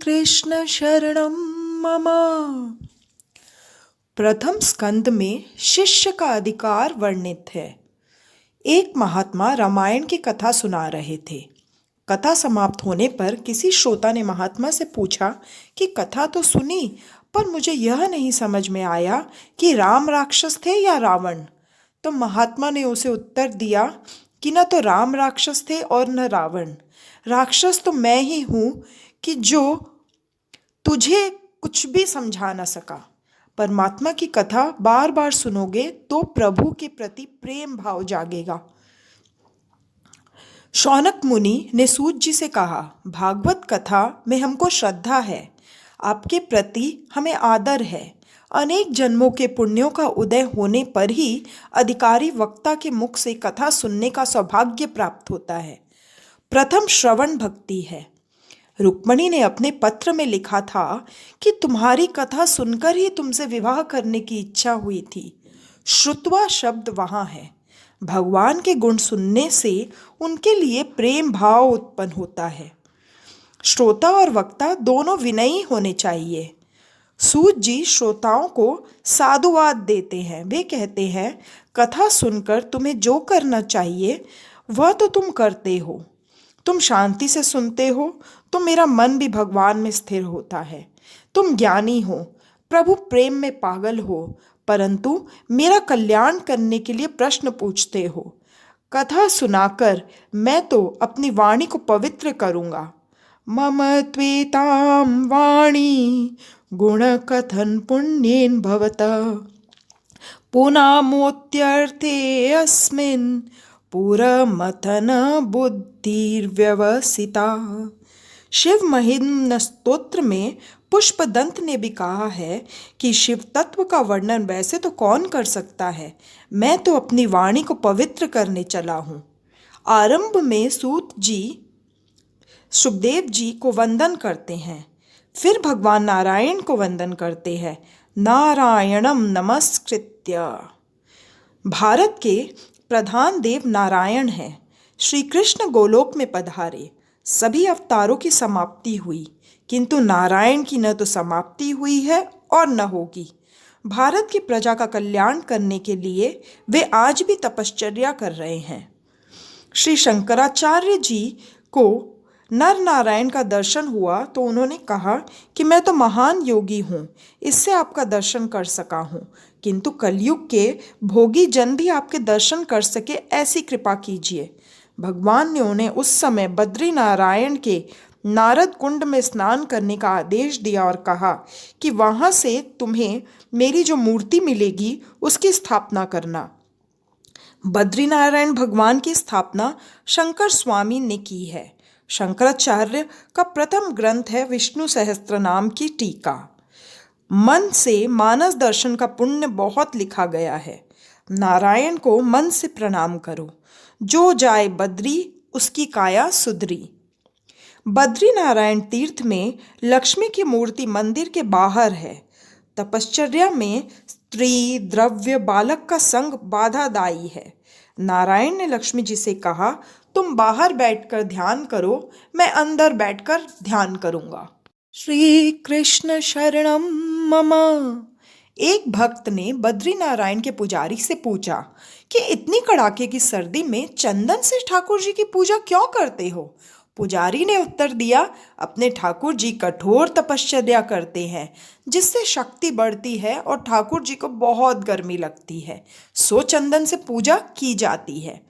कृष्ण शरणम मम। प्रथम स्कंद में शिष्य का अधिकार वर्णित है। एक महात्मा रामायण की कथा सुना रहे थे। कथा समाप्त होने पर किसी श्रोता ने महात्मा से पूछा कि कथा तो सुनी, पर मुझे यह नहीं समझ में आया कि राम राक्षस थे या रावण। तो महात्मा ने उसे उत्तर दिया कि न तो राम राक्षस थे और न रावण। राक्षस तो मैं ही हूँ कि जो तुझे कुछ भी समझा न सका। परमात्मा की कथा बार बार सुनोगे तो प्रभु के प्रति प्रेम भाव जागेगा। शौनक मुनि ने सूत जी से कहा, भागवत कथा में हमको श्रद्धा है, आपके प्रति हमें आदर है। अनेक जन्मों के पुण्यों का उदय होने पर ही अधिकारी वक्ता के मुख से कथा सुनने का सौभाग्य प्राप्त होता है। प्रथम श्रवण भक्ति है। रुक्मणी ने अपने पत्र में लिखा था कि तुम्हारी कथा सुनकर ही तुमसे विवाह करने की इच्छा हुई थी। श्रुत्वा शब्द वहाँ है। भगवान के गुण सुनने से उनके लिए प्रेम भाव उत्पन्न होता है। श्रोता और वक्ता दोनों विनयी होने चाहिए। सूत जी श्रोताओं को साधुवाद देते हैं। वे कहते हैं, कथा सुनकर तुम्हें जो करना चाहिए वह तो तुम करते हो। तुम शांति से सुनते हो तो मेरा मन भी भगवान में स्थिर होता है। तुम ज्ञानी हो, प्रभु प्रेम में पागल हो, परंतु मेरा कल्याण करने के लिए प्रश्न पूछते हो। कथा सुनाकर मैं तो अपनी वाणी को पवित्र करूँगा। मम त्वेतां वाणी गुणकथन पुण्येन भवतः पुनामोत्यर्थे अस्मिन् पुरमथन बुद्धिर्व्यवसिता। शिव महिम्न स्तोत्र में पुष्पदंत ने भी कहा है कि शिव तत्व का वर्णन वैसे तो कौन कर सकता है, मैं तो अपनी वाणी को पवित्र करने चला हूँ। आरंभ में सूत जी सुखदेव जी को वंदन करते हैं, फिर भगवान नारायण को वंदन करते हैं। नारायणम नमस्कृत्य। भारत के प्रधान देव नारायण हैं। श्री कृष्ण गोलोक में पधारे। सभी अवतारों की समाप्ति हुई, किंतु नारायण की न तो समाप्ति हुई है और न होगी। भारत की प्रजा का कल्याण करने के लिए वे आज भी तपश्चर्या कर रहे हैं। श्री शंकराचार्य जी को नर नारायण का दर्शन हुआ तो उन्होंने कहा कि मैं तो महान योगी हूँ, इससे आपका दर्शन कर सका हूँ, किंतु कलयुग के भोगी जन भी आपके दर्शन कर सके ऐसी कृपा कीजिए। भगवान ने उन्हें उस समय बद्री नारायण के नारद कुंड में स्नान करने का आदेश दिया और कहा कि वहाँ से तुम्हें मेरी जो मूर्ति मिलेगी उसकी स्थापना करना। बद्रीनारायण भगवान की स्थापना शंकर स्वामी ने की है। शंकराचार्य का प्रथम ग्रंथ है विष्णु सहस्त्रनाम की टीका। मन से मानस दर्शन का पुण्य बहुत लिखा गया है। नारायण को मन से प्रणाम करो, जो जाए बद्री उसकी काया सुधरी। बद्री नारायण तीर्थ में लक्ष्मी की मूर्ति मंदिर के बाहर है। तपश्चर्या में स्त्री, द्रव्य, बालक का संग बाधादायी है। नारायण ने लक्ष्मी जी से कहा, तुम बाहर बैठकर ध्यान करो, मैं अंदर बैठकर ध्यान करूंगा। श्री कृष्ण शरणम मम। एक भक्त ने बद्री नारायण के पुजारी से पूछा कि इतनी कड़ाके की सर्दी में चंदन से ठाकुर जी की पूजा क्यों करते हो? पुजारी ने उत्तर दिया, अपने ठाकुर जी कठोर तपश्चर्या करते हैं, जिससे शक्ति बढ़ती है और ठाकुर जी को बहुत गर्मी लगती है, सो चंदन से पूजा की जाती है।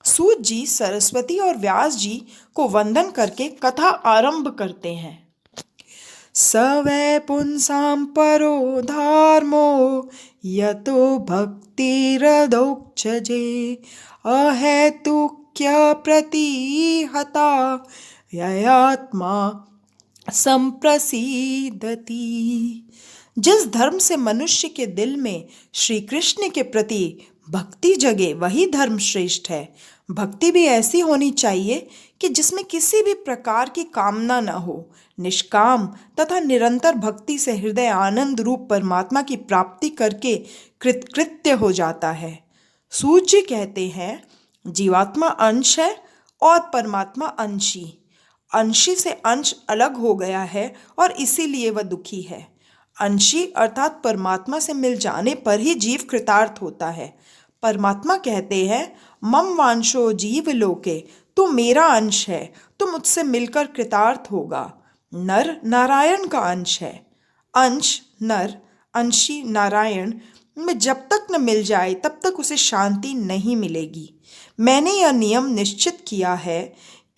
सूत जी सरस्वती और व्यास जी को वंदन करके कथा आरंभ करते हैं। स वै पुंसां परो धर्मो यतो भक्तिरधोक्षजे अहेतुक्य प्रतिहता ययात्मा संप्रसीदति। जिस धर्म से मनुष्य के दिल में श्री कृष्ण के प्रति भक्ति जगे वही धर्म श्रेष्ठ है। भक्ति भी ऐसी होनी चाहिए कि जिसमें किसी भी प्रकार की कामना न हो। निष्काम तथा निरंतर भक्ति से हृदय आनंद रूप परमात्मा की प्राप्ति करके कृतकृत्य हो जाता है। सूत जी कहते हैं, जीवात्मा अंश है और परमात्मा अंशी। अंशी से अंश अलग हो गया है और इसीलिए वह दुखी है। अंशी अर्थात परमात्मा से मिल जाने पर ही जीव कृतार्थ होता है। परमात्मा कहते हैं, मम वांशो जीव लोके, तू मेरा अंश है, तू मुझसे मिलकर कृतार्थ होगा। नर नारायण का अंश है। अंश नर, अंशी नारायण में जब तक न मिल जाए तब तक उसे शांति नहीं मिलेगी। मैंने यह नियम निश्चित किया है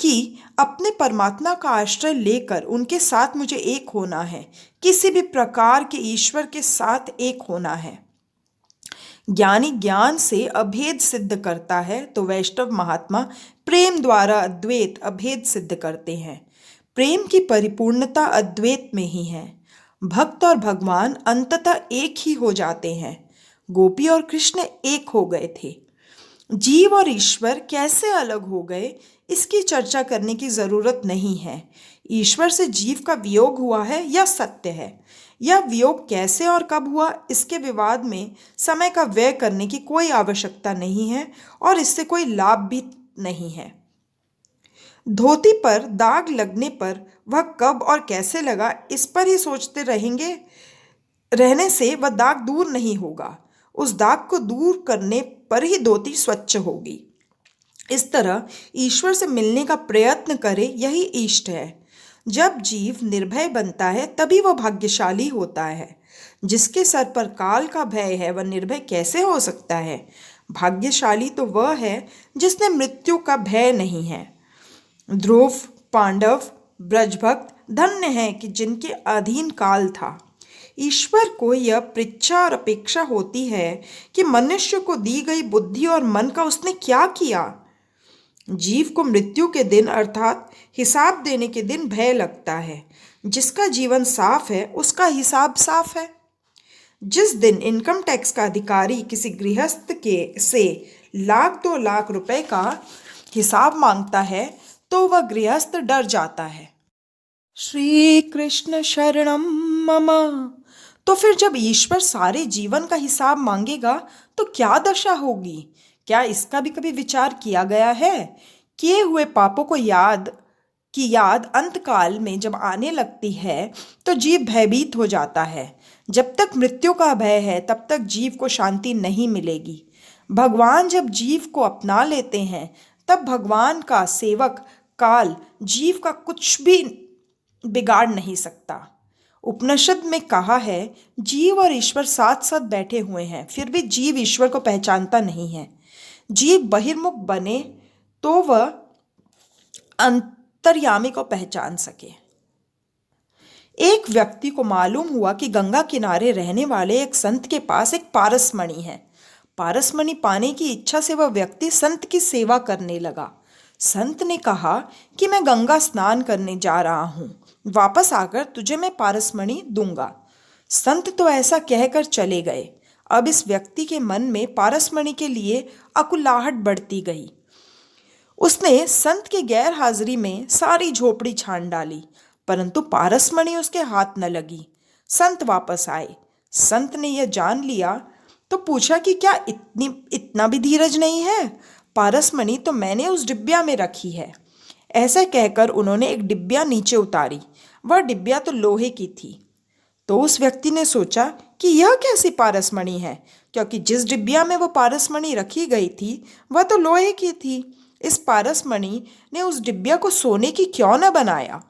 कि अपने परमात्मा का आश्रय लेकर उनके साथ मुझे एक होना है, किसी भी प्रकार के ईश्वर के साथ एक होना है। ज्ञानी ज्ञान से अभेद सिद्ध करता है तो वैष्णव महात्मा प्रेम द्वारा अद्वैत अभेद सिद्ध करते हैं। प्रेम की परिपूर्णता अद्वैत में ही है। भक्त और भगवान अंततः एक ही हो जाते हैं। गोपी और कृष्ण एक हो गए थे। जीव और ईश्वर कैसे अलग हो गए, इसकी चर्चा करने की जरूरत नहीं है। ईश्वर से जीव का वियोग हुआ है यह सत्य है। यह वियोग कैसे और कब हुआ, इसके विवाद में समय का व्यय करने की कोई आवश्यकता नहीं है और इससे कोई लाभ भी नहीं है। धोती पर दाग लगने पर वह कब और कैसे लगा, इस पर ही सोचते रहने से वह दाग दूर नहीं होगा। उस दाग को दूर करने पर ही धोती स्वच्छ होगी। इस तरह ईश्वर से मिलने का प्रयत्न करे, यही इष्ट है। जब जीव निर्भय बनता है तभी वह भाग्यशाली होता है। जिसके सर पर काल का भय है वह निर्भय कैसे हो सकता है। भाग्यशाली तो वह है जिसने मृत्यु का भय नहीं है। ध्रुव, पांडव, ब्रजभक्त धन्य हैं कि जिनके अधीन काल था। ईश्वर को यह पृच्छा और अपेक्षा होती है कि मनुष्य को दी गई बुद्धि और मन का उसने क्या किया। जीव को मृत्यु के दिन अर्थात हिसाब देने के दिन भय लगता है। जिसका जीवन साफ है उसका हिसाब साफ है। जिस दिन इनकम टैक्स का अधिकारी किसी गृहस्थ के से 1,00,000-2,00,000 रुपए का हिसाब मांगता है तो वह गृहस्थ डर जाता है। श्री कृष्ण शरणम मम। तो फिर जब ईश्वर सारे जीवन का हिसाब मांगेगा तो क्या दशा होगी। क्या इसका भी कभी विचार किया गया है। किए हुए पापों को याद अंतकाल में जब आने लगती है तो जीव भयभीत हो जाता है। जब तक मृत्यु का भय है तब तक जीव को शांति नहीं मिलेगी। भगवान जब जीव को अपना लेते हैं तब भगवान का सेवक काल जीव का कुछ भी बिगाड़ नहीं सकता। उपनिषद में कहा है, जीव और ईश्वर साथ साथ बैठे हुए हैं, फिर भी जीव ईश्वर को पहचानता नहीं है। जीव बहिर्मुख बने तो वह अंतर्यामी को पहचान सके। एक व्यक्ति को मालूम हुआ कि गंगा किनारे रहने वाले एक संत के पास एक पारसमणि है। पारसमणि पाने की इच्छा से वह व्यक्ति संत की सेवा करने लगा। संत ने कहा कि मैं गंगा स्नान करने जा रहा हूँ, वापस आकर तुझे मैं पारसमणि दूंगा। संत तो ऐसा कहकर चले गए। अब इस व्यक्ति के मन में पारसमणि के लिए अकुलाहट बढ़ती गई। उसने संत की गैर हाजिरी में सारी झोपड़ी छान डाली, परंतु पारसमणि उसके हाथ न लगी। संत वापस आए। संत ने यह जान लिया तो पूछा कि क्या इतना भी धीरज नहीं है। पारसमणि तो मैंने उस डिब्बिया में रखी है। ऐसा कहकर उन्होंने एक डिब्बिया नीचे उतारी। वह डिब्बिया तो लोहे की थी। तो उस व्यक्ति ने सोचा कि यह कैसी पारसमणि है, क्योंकि जिस डिब्बिया में वह पारसमणि रखी गई थी वह तो लोहे की थी। इस पारसमणि ने उस डिब्बिया को सोने की क्यों न बनाया।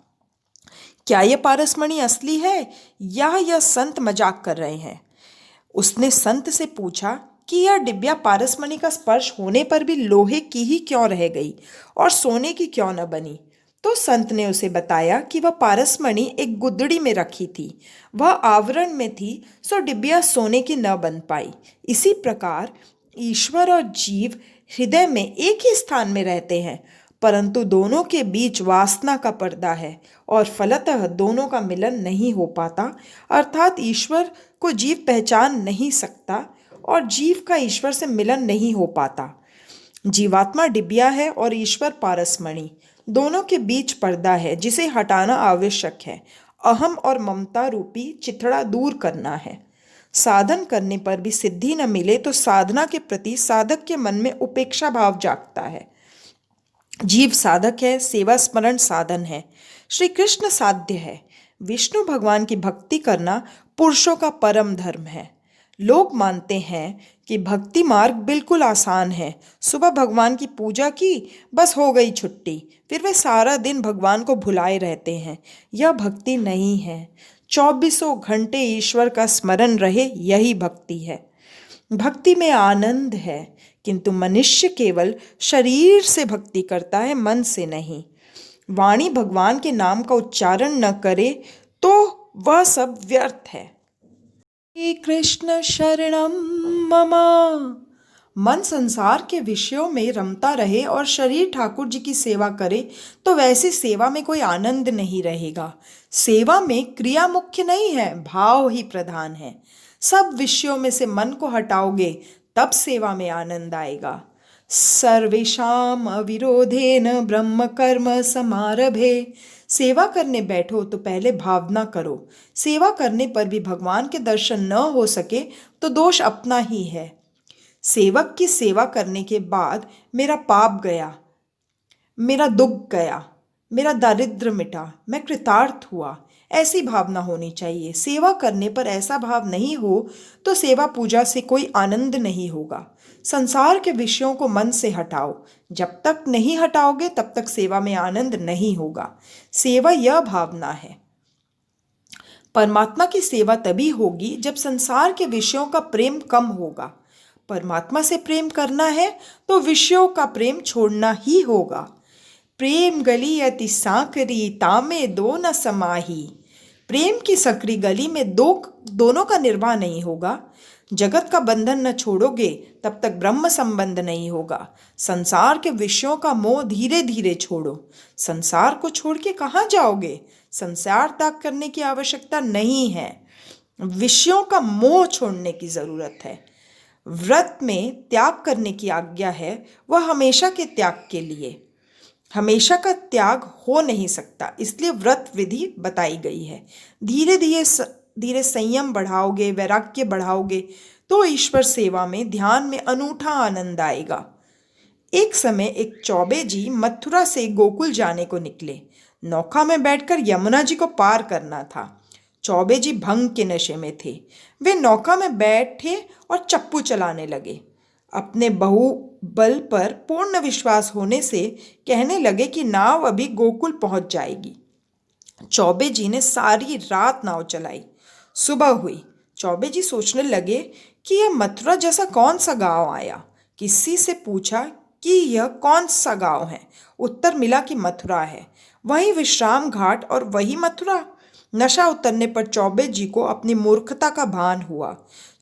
क्या यह पारसमणि असली है या यह संत मजाक कर रहे हैं। उसने संत से पूछा कि यह डिब्बिया पारसमणि का स्पर्श होने पर भी लोहे की ही क्यों रह गई और सोने की क्यों न बनी। तो संत ने उसे बताया कि वह पारसमणि एक गुदड़ी में रखी थी, वह आवरण में थी, सो डिब्बिया सोने की न बन पाई। इसी प्रकार ईश्वर और जीव हृदय में एक ही स्थान में रहते हैं, परंतु दोनों के बीच वासना का पर्दा है और फलतः दोनों का मिलन नहीं हो पाता। अर्थात ईश्वर को जीव पहचान नहीं सकता और जीव का ईश्वर से मिलन नहीं हो पाता। जीवात्मा डिबिया है और ईश्वर पारसमणि। दोनों के बीच पर्दा है जिसे हटाना आवश्यक है। अहम और ममता रूपी चिथड़ा दूर करना है। साधन करने पर भी सिद्धि न मिले तो साधना के प्रति साधक के मन में उपेक्षा भाव जागता है। जीव साधक है, सेवा स्मरण साधन है। श्री कृष्ण साध्य है। विष्णु भगवान की भक्ति करना पुरुषों का परम धर्म है। लोग मानते हैं कि भक्ति मार्ग बिल्कुल आसान है। सुबह भगवान की पूजा की, बस हो गई छुट्टी। फिर वे सारा दिन भगवान को भुलाए रहते हैं। यह भक्ति नहीं है। चौबीसों घंटे ईश्वर का स्मरण रहे, यही भक्ति है। भक्ति में आनंद है, किंतु मनुष्य केवल शरीर से भक्ति करता है, मन से नहीं। वाणी भगवान के नाम का उच्चारण न करे तो वह सब व्यर्थ है। श्री कृष्ण शरणम मम। मन संसार के विषयों में रमता रहे और शरीर ठाकुर जी की सेवा करे तो वैसी सेवा में कोई आनंद नहीं रहेगा। सेवा में क्रिया मुख्य नहीं है, भाव ही प्रधान है। सब विषयों में से मन को हटाओगे तब सेवा में आनंद आएगा। सर्वेषाम अविरोधेन ब्रह्म कर्म समारभे। सेवा करने बैठो तो पहले भावना करो। सेवा करने पर भी भगवान के दर्शन न हो सके तो दोष अपना ही है। सेवक की सेवा करने के बाद मेरा पाप गया, मेरा दुख गया, मेरा दारिद्र्य मिटा, मैं कृतार्थ हुआ, ऐसी भावना होनी चाहिए। सेवा करने पर ऐसा भाव नहीं हो तो सेवा पूजा से कोई आनंद नहीं होगा। संसार के विषयों को मन से हटाओ। जब तक नहीं हटाओगे तब तक सेवा में आनंद नहीं होगा। सेवा यह भावना है। परमात्मा की सेवा तभी होगी जब संसार के विषयों का प्रेम कम होगा। परमात्मा से प्रेम करना है तो विषयों का प्रेम छोड़ना ही होगा। प्रेम गली अति सांकरी, तामे दो न समाही। प्रेम की सकरी गली में दोनों का निर्वाह नहीं होगा। जगत का बंधन न छोड़ोगे तब तक ब्रह्म संबंध नहीं होगा। संसार के विषयों का मोह धीरे धीरे छोड़ो। संसार को छोड़ के कहाँ जाओगे? संसार त्याग करने की आवश्यकता नहीं है, विषयों का मोह छोड़ने की जरूरत है। व्रत में त्याग करने की आज्ञा है, वह हमेशा के त्याग के लिए। हमेशा का त्याग हो नहीं सकता, इसलिए व्रत विधि बताई गई है। धीरे धीरे संयम बढ़ाओगे, वैराग्य बढ़ाओगे तो ईश्वर सेवा में, ध्यान में अनूठा आनंद आएगा। एक समय एक चौबे जी मथुरा से गोकुल जाने को निकले। नौका में बैठकर यमुना जी को पार करना था। चौबे जी भंग के नशे में थे। वे नौका में बैठे और चप्पू चलाने लगे। अपने बाहुबल पर पूर्ण विश्वास होने से कहने लगे कि नाव अभी गोकुल पहुंच जाएगी। चौबे जी ने सारी रात नाव चलाई। सुबह हुई। चौबे जी सोचने लगे कि यह मथुरा जैसा कौन सा गांव आया। किसी से पूछा कि यह कौन सा गांव है। उत्तर मिला कि मथुरा है। वही विश्राम घाट और वही मथुरा। नशा उतरने पर चौबे जी को अपनी मूर्खता का भान हुआ।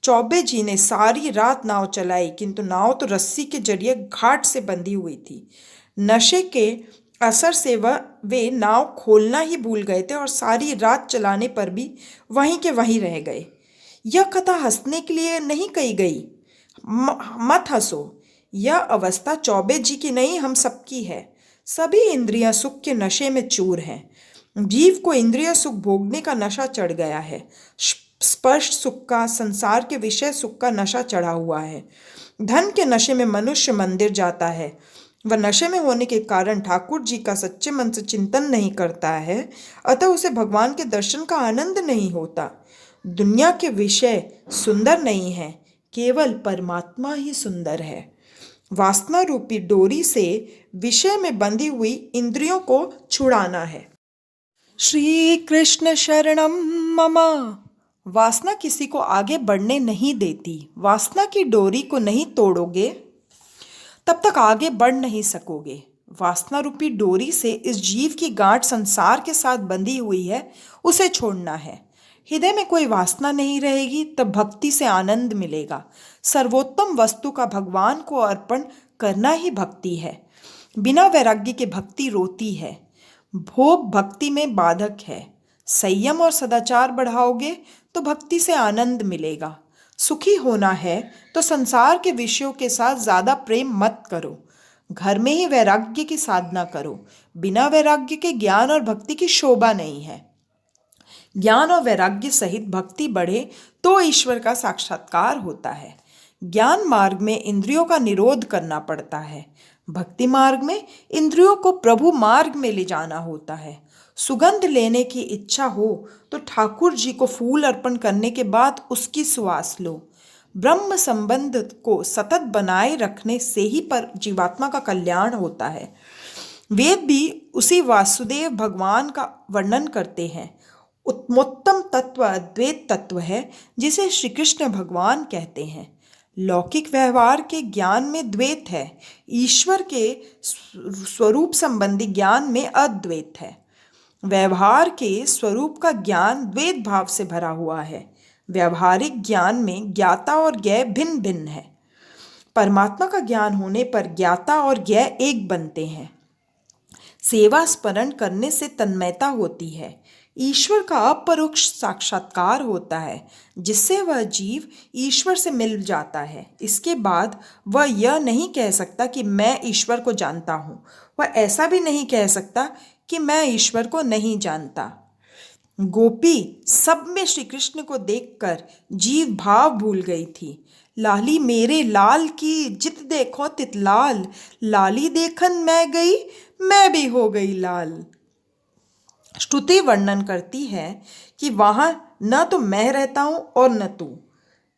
चौबे जी ने सारी रात नाव चलाई, किंतु नाव तो रस्सी के जरिए घाट से बंधी हुई थी। नशे के असर से वे नाव खोलना ही भूल गए थे और सारी रात चलाने पर भी वहीं के वहीं रह गए। यह कथा हंसने के लिए नहीं कही गई। मत हंसो। यह अवस्था चौबे जी की नहीं, हम सबकी है। सभी इंद्रियां सुख के नशे में चूर हैं। जीव को इंद्रिय सुख भोगने का नशा चढ़ गया है। स्पर्श सुख का, संसार के विषय सुख का नशा चढ़ा हुआ है। धन के नशे में मनुष्य मंदिर जाता है। वह नशे में होने के कारण ठाकुर जी का सच्चे मन से चिंतन नहीं करता है, अतः उसे भगवान के दर्शन का आनंद नहीं होता। दुनिया के विषय सुंदर नहीं है, केवल परमात्मा ही सुंदर है। वासना रूपी डोरी से विषय में बंधी हुई इंद्रियों को छुड़ाना है। श्री कृष्ण शरणम मम। वासना किसी को आगे बढ़ने नहीं देती। वासना की डोरी को नहीं तोड़ोगे तब तक आगे बढ़ नहीं सकोगे। वासना रूपी डोरी से इस जीव की गांठ संसार के साथ बंधी हुई है, उसे छोड़ना है। हृदय में कोई वासना नहीं रहेगी तब भक्ति से आनंद मिलेगा। सर्वोत्तम वस्तु का भगवान को अर्पण करना ही भक्ति है। बिना वैराग्य के भक्ति रोती है। भोग भक्ति में बाधक है। संयम और सदाचार बढ़ाओगे तो भक्ति से आनंद मिलेगा। सुखी होना है तो संसार के विषयों के साथ ज़्यादा प्रेम मत करो। घर में ही वैराग्य की साधना करो। बिना वैराग्य के ज्ञान और भक्ति की शोभा नहीं है। ज्ञान और वैराग्य सहित भक्ति बढ़े तो ईश्वर का साक्षात्कार होता है। ज्ञान मार्ग में इंद्रियों का निरोध करना पड़ता है। भक्ति मार्ग में इंद्रियों को प्रभु मार्ग में ले जाना होता है। सुगंध लेने की इच्छा हो तो ठाकुर जी को फूल अर्पण करने के बाद उसकी सुवास लो। ब्रह्म संबंध को सतत बनाए रखने से ही पर जीवात्मा का कल्याण होता है। वेद भी उसी वासुदेव भगवान का वर्णन करते हैं। उत्तमोत्तम तत्व अद्वैत तत्व है जिसे श्री कृष्ण भगवान कहते हैं। लौकिक व्यवहार के ज्ञान में द्वैत है, ईश्वर के स्वरूप संबंधी ज्ञान में अद्वैत है। व्यवहार के स्वरूप का ज्ञान द्वैत भाव से भरा हुआ है। व्यवहारिक ज्ञान में ज्ञाता और ज्ञेय भिन्न भिन्न है। परमात्मा का ज्ञान होने पर ज्ञाता और ज्ञेय एक बनते हैं। सेवा स्मरण करने से तन्मयता होती है। ईश्वर का अपरोक्ष साक्षात्कार होता है जिससे वह जीव ईश्वर से मिल जाता है। इसके बाद वह यह नहीं कह सकता कि मैं ईश्वर को जानता हूँ। वह ऐसा भी नहीं कह सकता कि मैं ईश्वर को नहीं जानता। गोपी सब में श्री कृष्ण को देखकर जीव भाव भूल गई थी। लाली मेरे लाल की जित देखो तित लाल, लाली देखन मैं गई मैं भी हो गई लाल। श्रुति वर्णन करती है कि वहाँ न तो मैं रहता हूँ और न तू।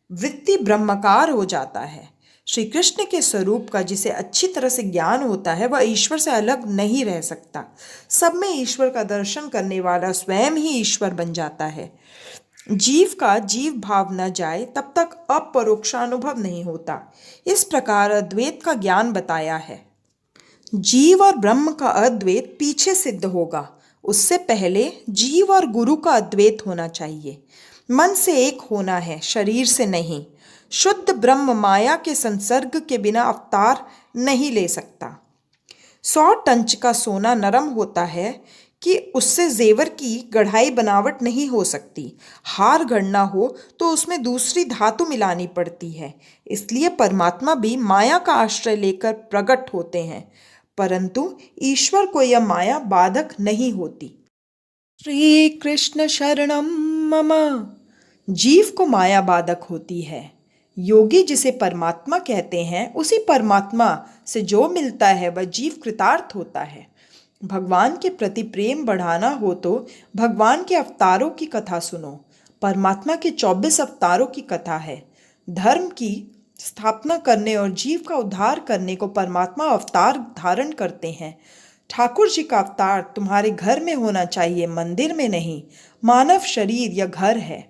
वृत्ति ब्रह्माकार हो जाता है। श्री कृष्ण के स्वरूप का जिसे अच्छी तरह से ज्ञान होता है वह ईश्वर से अलग नहीं रह सकता। सब में ईश्वर का दर्शन करने वाला स्वयं ही ईश्वर बन जाता है। जीव का जीव भाव न जाए तब तक अपरोक्षानुभव नहीं होता। इस प्रकार अद्वैत का ज्ञान बताया है। जीव और ब्रह्म का अद्वैत पीछे सिद्ध होगा। उससे पहले जीव और गुरु का अद्वैत होना चाहिए। मन से एक होना है, शरीर से नहीं। शुद्ध ब्रह्म माया के संसर्ग के बिना अवतार नहीं ले सकता। 100 टंच का सोना नरम होता है कि उससे जेवर की गढ़ाई बनावट नहीं हो सकती। हार गढ़ना हो तो उसमें दूसरी धातु मिलानी पड़ती है। इसलिए परमात्मा भी माया का आश्रय लेकर प्रकट होते हैं, परंतु ईश्वर को यह माया बाधक नहीं होती। श्री कृष्ण शरणम मम। जीव को माया बाधक होती है। योगी जिसे परमात्मा कहते हैं उसी परमात्मा से जो मिलता है वह जीव कृतार्थ होता है। भगवान के प्रति प्रेम बढ़ाना हो तो भगवान के अवतारों की कथा सुनो। परमात्मा के 24 अवतारों की कथा है। धर्म की स्थापना करने और जीव का उद्धार करने को परमात्मा अवतार धारण करते हैं। ठाकुर जी का अवतार तुम्हारे घर में होना चाहिए, मंदिर में नहीं। मानव शरीर यह घर है।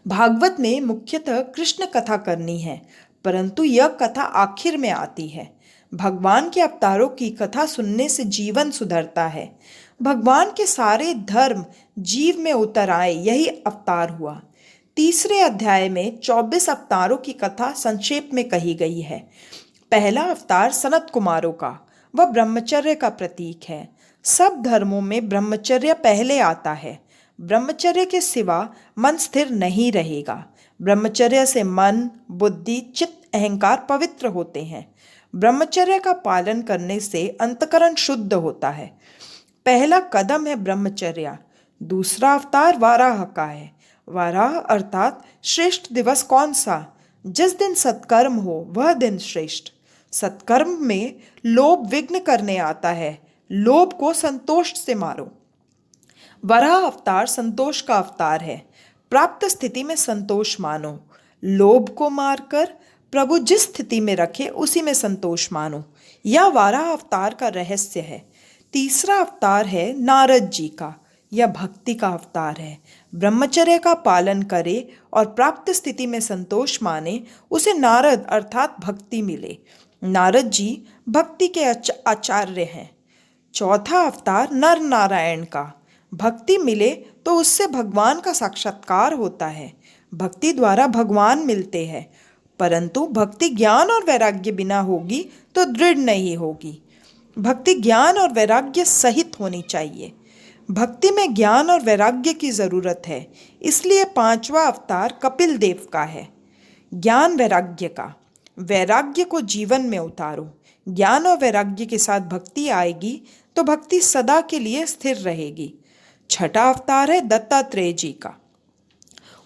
भागवत में मुख्यतः कृष्ण कथा करनी है, परंतु यह कथा आखिर में आती है। भगवान के अवतारों की कथा सुनने से जीवन सुधरता है। भगवान के सारे धर्म जीव में उतर आए, यही अवतार हुआ। तीसरे अध्याय में 24 अवतारों की कथा संक्षेप में कही गई है। पहला अवतार सनत कुमारों का, वह ब्रह्मचर्य का प्रतीक है। सब धर्मों में ब्रह्मचर्य पहले आता है। ब्रह्मचर्य के सिवा मन स्थिर नहीं रहेगा। ब्रह्मचर्य से मन, बुद्धि, चित्त, अहंकार पवित्र होते हैं। ब्रह्मचर्य का पालन करने से अंतकरण शुद्ध होता है। पहला कदम है ब्रह्मचर्य। दूसरा अवतार वाराह का है। वाराह अर्थात श्रेष्ठ दिवस कौन सा? जिस दिन सत्कर्म हो वह दिन श्रेष्ठ। सत्कर्म में लोभ विघ्न करने आता है। लोभ को संतोष से मारो। वराह अवतार संतोष का अवतार है। प्राप्त स्थिति में संतोष मानो। लोभ को मारकर प्रभु जिस स्थिति में रखे उसी में संतोष मानो। यह वाराह अवतार का रहस्य है। तीसरा अवतार है नारद जी का। यह भक्ति का अवतार है। ब्रह्मचर्य का पालन करे और प्राप्त स्थिति में संतोष माने, उसे नारद अर्थात भक्ति मिले। नारद जी भक्ति के आचार्य हैं। चौथा अवतार नर नारायण का। भक्ति मिले तो उससे भगवान का साक्षात्कार होता है। भक्ति द्वारा भगवान मिलते हैं, परंतु भक्ति ज्ञान और वैराग्य बिना होगी तो दृढ़ नहीं होगी। भक्ति ज्ञान और वैराग्य सहित होनी चाहिए। भक्ति में ज्ञान और वैराग्य की जरूरत है, इसलिए 5वां अवतार कपिल देव का है। ज्ञान वैराग्य का। वैराग्य को जीवन में उतारो। ज्ञान और वैराग्य के साथ भक्ति आएगी तो भक्ति सदा के लिए स्थिर रहेगी। छठा अवतार है दत्तात्रेय जी का।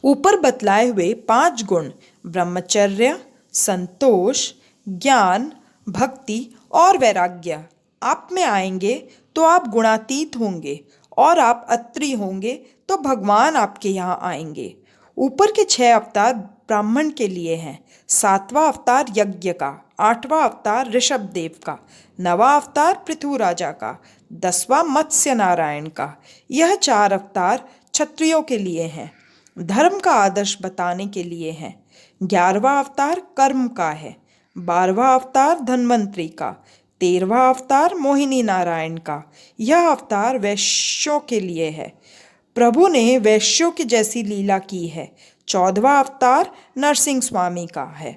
ऊपर बतलाए हुए 5 गुण ब्रह्मचर्य, संतोष, ज्ञान, भक्ति और वैराग्य आप में आएंगे तो आप गुणातीत होंगे, और आप अत्रि होंगे तो भगवान आपके यहाँ आएंगे। ऊपर के 6 अवतार ब्राह्मण के लिए हैं, 7वां अवतार यज्ञ का, 8वां अवतार ऋषभ देव का, 9वां अवतार पृथु राजा का, 10वां मत्स्य नारायण का। यह 4 अवतार क्षत्रियों के लिए हैं, धर्म का आदर्श बताने के लिए हैं। 11वां अवतार कर्म का है, 12वां अवतार धन्वंतरि का, 13वां अवतार मोहिनी नारायण का। यह अवतार वैश्यों के लिए है, प्रभु ने वैश्यों की जैसी लीला की है। 14वां अवतार नरसिंह स्वामी का है।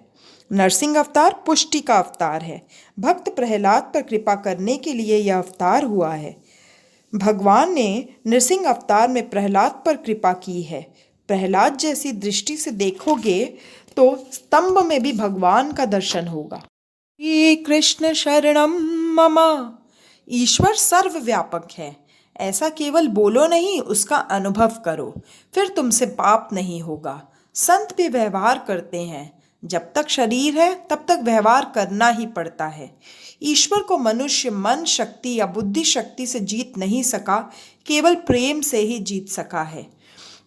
नरसिंह अवतार पुष्टि का अवतार है, भक्त प्रहलाद पर कृपा करने के लिए यह अवतार हुआ है। भगवान ने नरसिंह अवतार में प्रहलाद पर कृपा की है। प्रहलाद जैसी दृष्टि से देखोगे तो स्तंभ में भी भगवान का दर्शन होगा। श्री कृष्ण शरणम मम। ईश्वर सर्वव्यापक है, ऐसा केवल बोलो नहीं, उसका अनुभव करो, फिर तुमसे पाप नहीं होगा। संत भी व्यवहार करते हैं, जब तक शरीर है तब तक व्यवहार करना ही पड़ता है। ईश्वर को मनुष्य मन शक्ति या बुद्धि शक्ति से जीत नहीं सका, केवल प्रेम से ही जीत सका है।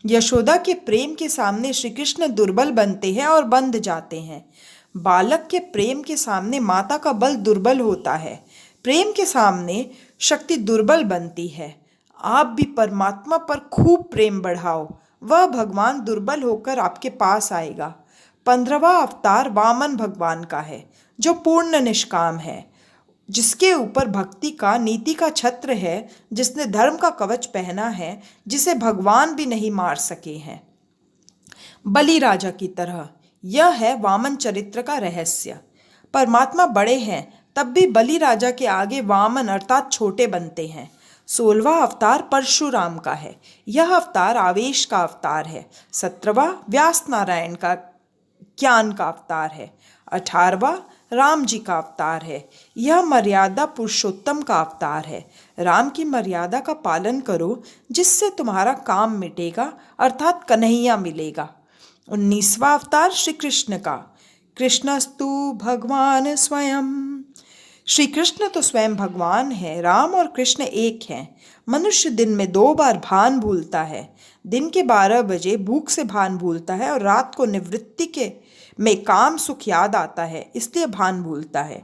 यशोदा के प्रेम के सामने श्री कृष्ण दुर्बल बनते हैं और बंध जाते हैं। बालक के प्रेम के सामने माता का बल दुर्बल होता है, प्रेम के सामने शक्ति दुर्बल बनती है। आप भी परमात्मा पर खूब प्रेम बढ़ाओ, वह भगवान दुर्बल होकर आपके पास आएगा। 15वां अवतार वामन भगवान का है, जो पूर्ण निष्काम है, जिसके ऊपर भक्ति का नीति का छत्र है, जिसने धर्म का कवच पहना है, जिसे भगवान भी नहीं मार सके हैं। बलि राजा की तरह, यह है वामन चरित्र का रहस्य। परमात्मा बड़े हैं, तब भी बलि राजा के आगे वामन अर्थात छोटे बनते हैं। 16वां अवतार परशुराम का है, यह अवतार आवेश का अवतार है। 17वां व्यास नारायण का ज्ञान का अवतार है। 18वां राम जी का अवतार है, यह मर्यादा पुरुषोत्तम का अवतार है। राम की मर्यादा का पालन करो, जिससे तुम्हारा काम मिटेगा अर्थात कन्हैया मिलेगा। 19वां अवतार श्री कृष्ण का, कृष्णस्तु भगवान स्वयं। श्री कृष्ण तो स्वयं भगवान है, राम और कृष्ण एक हैं। मनुष्य दिन में 2 बार भान भूलता है, दिन के 12 बजे भूख से भान भूलता है और रात को निवृत्ति के में काम सुख याद आता है, इसलिए भान भूलता है।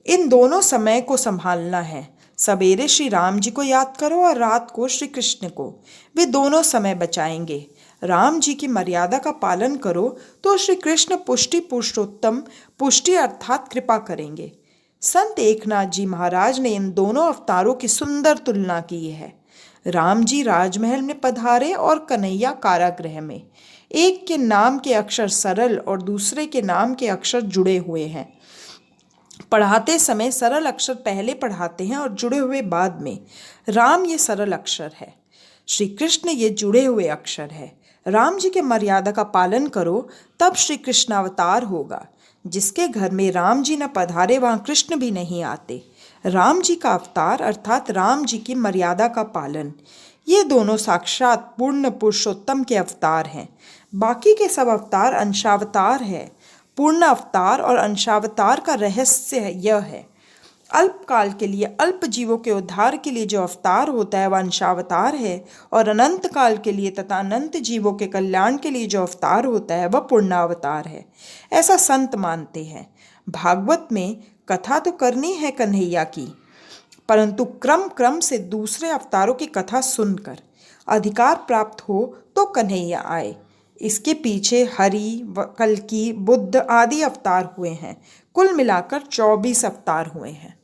इन दोनों समय को संभालना है, सवेरे श्री राम जी को याद करो और रात को श्री कृष्ण को, वे दोनों समय बचाएंगे। राम जी की मर्यादा का पालन करो तो श्री कृष्ण पुष्टि पुरुषोत्तम, पुष्टि अर्थात कृपा करेंगे। संत एकनाथ जी महाराज ने इन दोनों अवतारों की सुंदर तुलना की है। राम जी राजमहल में पधारे और कन्हैया कारागृह में। एक के नाम के अक्षर सरल और दूसरे के नाम के अक्षर जुड़े हुए हैं। पढ़ाते समय सरल अक्षर पहले पढ़ाते हैं और जुड़े हुए बाद में। राम ये सरल अक्षर है, श्री कृष्ण ये जुड़े हुए अक्षर है। राम जी के मर्यादा का पालन करो, तब श्री कृष्ण अवतार होगा। जिसके घर में राम जी न पधारे वहाँ कृष्ण भी नहीं आते। राम जी का अवतार अर्थात राम जी की मर्यादा का पालन, ये दोनों साक्षात पूर्ण पुरुषोत्तम के अवतार हैं। बाकी के सब अवतार अंशावतार है। पूर्ण अवतार और अंशावतार का रहस्य यह है, अल्पकाल के लिए अल्प जीवों के उद्धार के लिए जो अवतार होता है वह अंशावतार है, और अनंत काल के लिए तथा अनंत जीवों के कल्याण के लिए जो अवतार होता है वह पूर्णावतार है। ऐसा संत मानते हैं। भागवत में कथा तो करनी है कन्हैया की, परंतु क्रम क्रम से दूसरे अवतारों की कथा सुनकर अधिकार प्राप्त हो तो कन्हैया आए। इसके पीछे हरि, कल्कि, बुद्ध आदि अवतार हुए हैं। कुल मिलाकर 24 अवतार हुए हैं।